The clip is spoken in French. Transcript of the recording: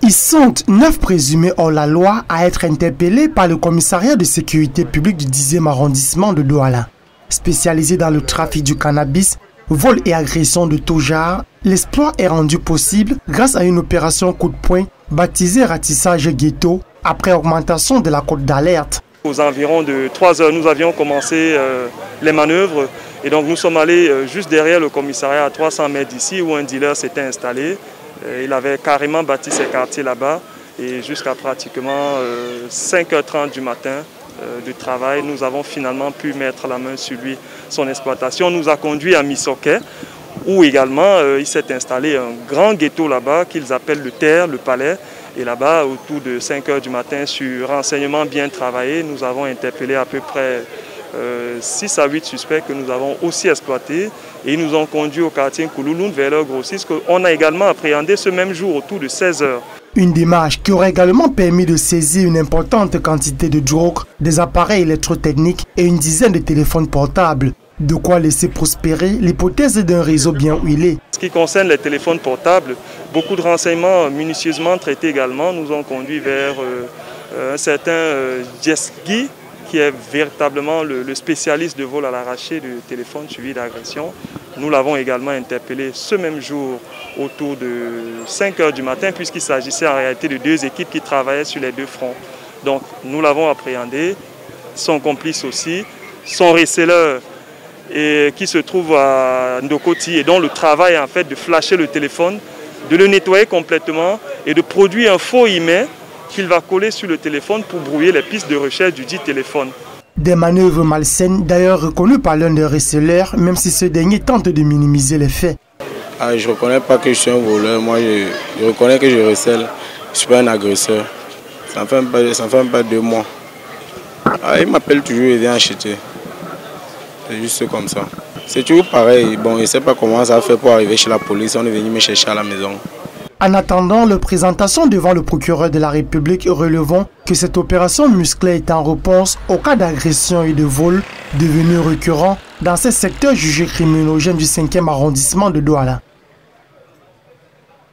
Ils sont 9 présumés hors la loi à être interpellés par le commissariat de sécurité publique du 10e arrondissement de Douala. Spécialisé dans le trafic du cannabis, vol et agression de tout genre, l'exploit est rendu possible grâce à une opération coup de poing baptisée Ratissage Ghetto après augmentation de la cote d'alerte. Aux environs de 3 heures, nous avions commencé les manœuvres et donc nous sommes allés juste derrière le commissariat à 300 mètres d'ici où un dealer s'était installé. Il avait carrément bâti ses quartiers là-bas et jusqu'à pratiquement 5h30 du matin de travail, nous avons finalement pu mettre la main sur lui. Son exploitation nous a conduit à Missoké où également il s'est installé un grand ghetto là-bas qu'ils appellent le Terre, le Palais. Et là-bas, autour de 5h du matin, sur renseignements bien travaillés, nous avons interpellé à peu près 6 à 8 suspects que nous avons aussi exploités. Et ils nous ont conduits au quartier Koulouloun vers leur grossiste qu'on a également appréhendé ce même jour autour de 16h. Une démarche qui aurait également permis de saisir une importante quantité de drogue, des appareils électrotechniques et une dizaine de téléphones portables. De quoi laisser prospérer l'hypothèse d'un réseau bien huilé. Ce qui concerne les téléphones portables, beaucoup de renseignements minutieusement traités également nous ont conduit vers un certain Jesgi, qui est véritablement le spécialiste de vol à l'arraché de téléphone suivi d'agression. Nous l'avons également interpellé ce même jour autour de 5h du matin puisqu'il s'agissait en réalité de 2 équipes qui travaillaient sur les 2 fronts. Donc nous l'avons appréhendé, son complice aussi, son reseller et qui se trouve à Ndokoti et dont le travail en fait de flasher le téléphone, de le nettoyer complètement et de produire un faux email qu'il va coller sur le téléphone pour brouiller les pistes de recherche du dit téléphone. Des manœuvres malsaines d'ailleurs reconnues par l'un des receleurs, même si ce dernier tente de minimiser les faits. Je ne reconnais pas que je suis un voleur, moi je reconnais que je recèle, je ne suis pas un agresseur. Ça ne fait même pas 2 mois. Il m'appelle toujours et vient acheter. C'est juste comme ça. C'est toujours pareil. Bon, je ne sais pas comment ça fait pour arriver chez la police. On est venu me chercher à la maison. En attendant leur présentation devant le procureur de la République, relevons que cette opération musclée est en réponse au cas d'agression et de vol devenus récurrents dans ces secteurs jugés criminogènes du 5e arrondissement de Douala.